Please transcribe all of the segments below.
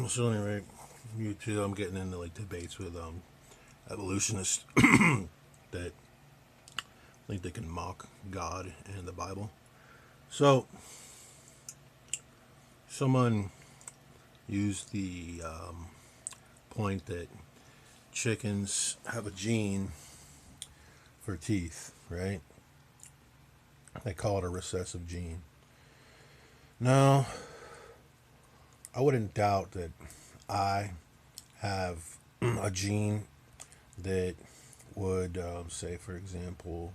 So anyway, YouTube, I'm getting into like debates with evolutionists that think they can mock God and the Bible. So someone used the point that chickens have a gene for teeth, right? They call it a recessive gene. Now, I wouldn't doubt that I have a gene that would, say, for example,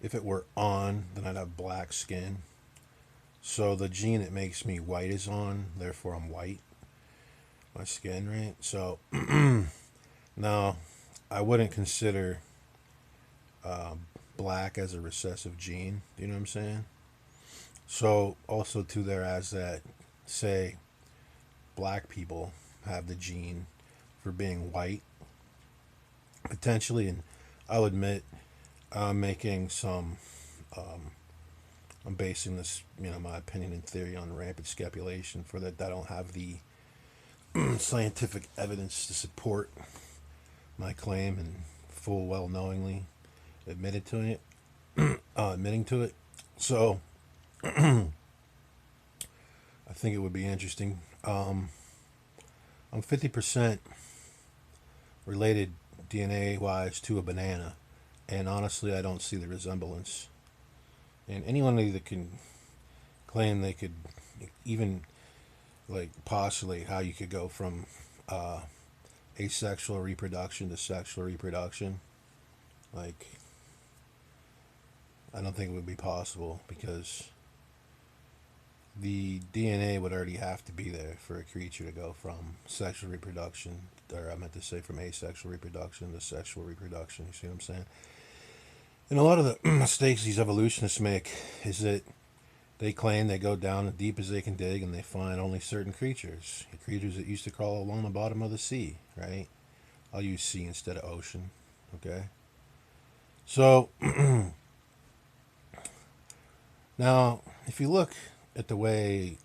if it were on, then I'd have black skin. So the gene that makes me white is on, therefore I'm white. My skin, right? So now I wouldn't consider black as a recessive gene. Do you know what I'm saying? So also too, there as that, say, black people have the gene for being white potentially, and I'll admit I'm making some. I'm basing this, my opinion and theory on rampant speculation for that. I don't have the scientific evidence to support my claim, and full well knowingly admitted to it, admitting to it. So I think it would be interesting. I'm 50% related DNA wise to a banana, and honestly, I don't see the resemblance. And anyone that can claim they could even like postulate how you could go from asexual reproduction to sexual reproduction, like I don't think it would be possible because the DNA would already have to be there for a creature to go from sexual reproduction, or I meant to say from asexual reproduction to sexual reproduction. You see what I'm saying? And a lot of the mistakes these evolutionists make is that they claim they go down as deep as they can dig and they find only certain creatures. Creatures that used to crawl along the bottom of the sea, right? I'll use sea instead of ocean, okay? So, now, if you look at the way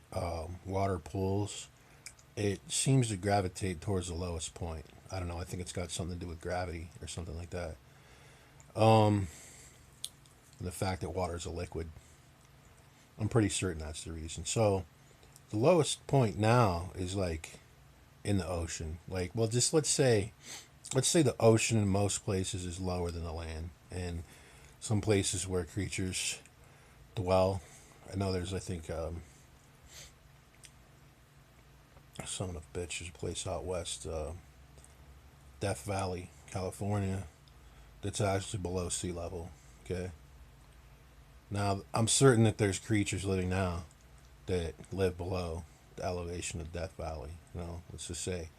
water pools, it seems to gravitate towards the lowest point. I don't know, I think it's got something to do with gravity or something like that. Um, the fact that water is a liquid. I'm pretty certain that's the reason. So, the lowest point now is like in the ocean. Like, well, just let's say the ocean in most places is lower than the land, and some places where creatures dwell. I know there's, I think, son of a bitch, there's a place out west, Death Valley, California, that's actually below sea level. Okay. Now, I'm certain that there's creatures living now that live below the elevation of Death Valley. Let's just say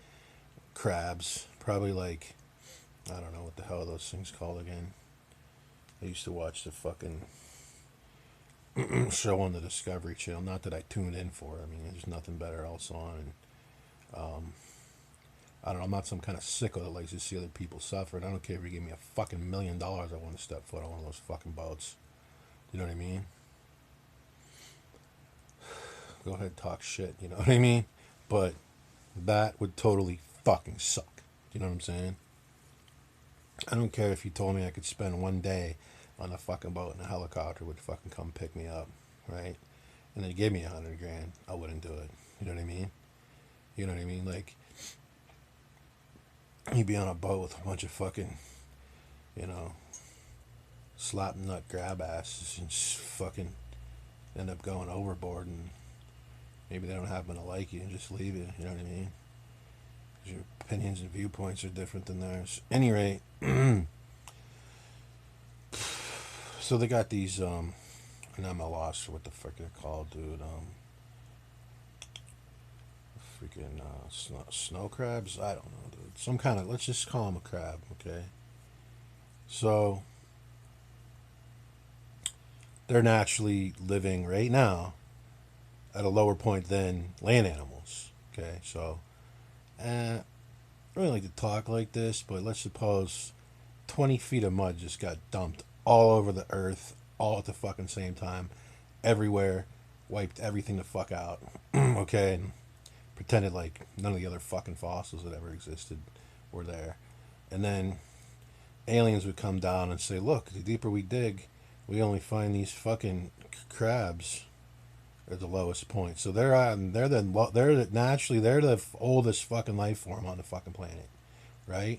crabs, probably like, I don't know what the hell are those things called again. I used to watch the fucking show on the Discovery Channel. Not that I tuned in for it. I mean, there's nothing better else on. And I don't know. I'm not some kind of sicko that likes to see other people suffer. And I don't care if you give me a fucking $1,000,000. I want to step foot on one of those fucking boats. You know what I mean? Go ahead, talk shit. You know what I mean? But that would totally fucking suck. You know what I'm saying? I don't care if you told me I could spend one day on a fucking boat and a helicopter would fucking come pick me up, right? And they give me $100,000. I wouldn't do it. You know what I mean? You know what I mean? Like, you'd be on a boat with a bunch of fucking, you know, slap nut grab asses and just fucking end up going overboard, and maybe they don't happen to like you and just leave you. You know what I mean? Because your opinions and viewpoints are different than theirs. Any rate, so they got these, and I'm a loss for what the fuck they're called, dude. Freaking snow crabs? I don't know, dude. Some kind of, let's just call them a crab, okay? So, they're naturally living right now at a lower point than land animals, okay? So, I don't really like to talk like this, but let's suppose 20 feet of mud just got dumped all over the earth, all at the fucking same time, everywhere, wiped everything the fuck out, okay? And pretended like none of the other fucking fossils that ever existed were there. And then aliens would come down and say, look, the deeper we dig, we only find these fucking crabs at the lowest point. So naturally they're the oldest fucking life form on the fucking planet, right?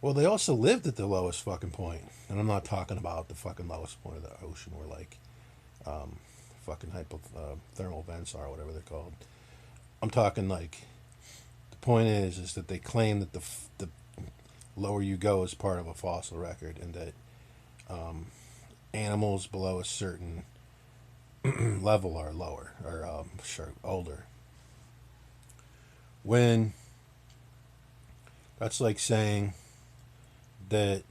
Well, they also lived at the lowest fucking point, and I'm not talking about the fucking lowest point of the ocean where like fucking thermal vents are, whatever they're called. I'm talking like the point is that they claim that the lower you go is part of a fossil record, and that animals below a certain level are lower or older. When that's like saying that,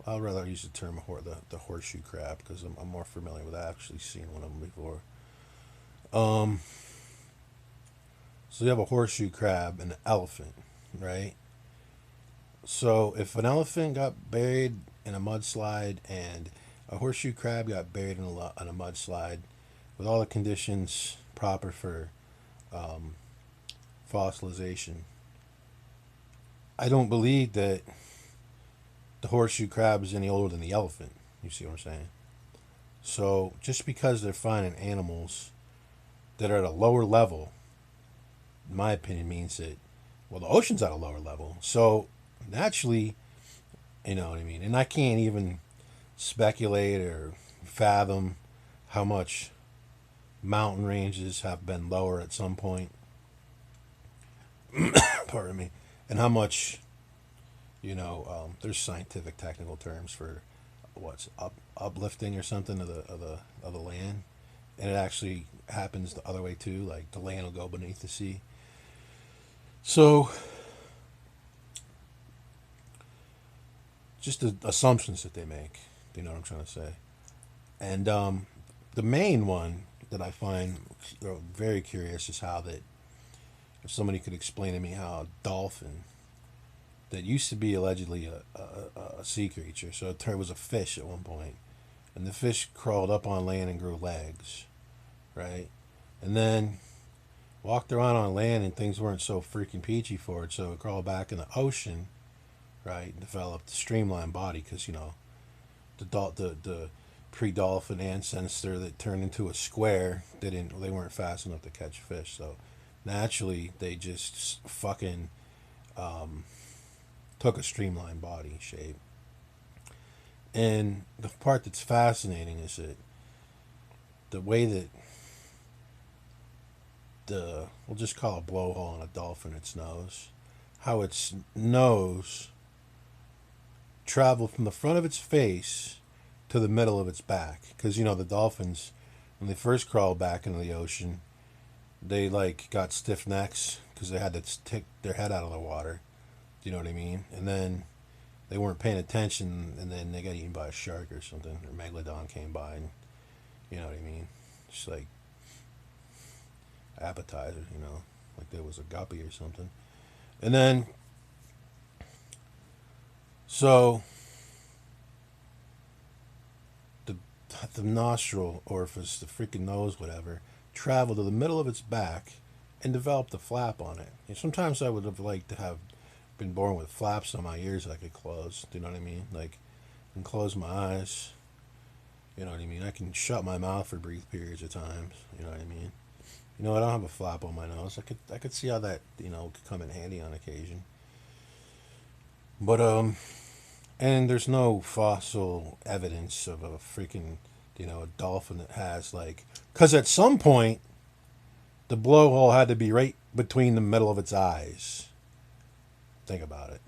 I'd rather use the term the horseshoe crab because I'm more familiar with actually seeing one of them before. So you have a horseshoe crab and an elephant, right? So if an elephant got buried in a mudslide and a horseshoe crab got buried in a mudslide with all the conditions proper for fossilization, I don't believe that the horseshoe crab is any older than the elephant. You see what I'm saying? So just because they're finding animals that are at a lower level, in my opinion, means that, well, the ocean's at a lower level. So naturally, you know what I mean? And I can't even speculate or fathom how much mountain ranges have been lower at some point. Pardon me. And how much, there's scientific technical terms for what's uplifting or something of the land, and it actually happens the other way too. Like the land will go beneath the sea. So, just the assumptions that they make. You know what I'm trying to say? And the main one that I find very curious is how that if somebody could explain to me how a dolphin that used to be allegedly a sea creature, so it was a fish at one point, and the fish crawled up on land and grew legs, right? And then walked around on land and things weren't so freaking peachy for it, so it crawled back in the ocean, right? Developed a streamlined body because the pre-dolphin ancestor that turned into a square they weren't fast enough to catch fish, so naturally they just fucking took a streamlined body shape. And the part that's fascinating is that the way that we'll just call a blowhole in a dolphin its nose, how its nose traveled from the front of its face to the middle of its back. Because, the dolphins, when they first crawled back into the ocean, they, got stiff necks because they had to stick their head out of the water. Do you know what I mean? And then they weren't paying attention, and then they got eaten by a shark or something, or megalodon came by, and you know what I mean? Just like appetizer, like there was a guppy or something. And then, so the nostril orifice, the freaking nose, whatever, traveled to the middle of its back and developed a flap on it. And sometimes I would have liked to have been born with flaps on my ears that I could close. Do you know what I mean? Like, I can close my eyes. You know what I mean? I can shut my mouth for brief periods of times. You know what I mean? I don't have a flap on my nose. I could see how that could come in handy on occasion. But and there's no fossil evidence of a freaking a dolphin that has because at some point the blowhole had to be right between the middle of its eyes. Think about it.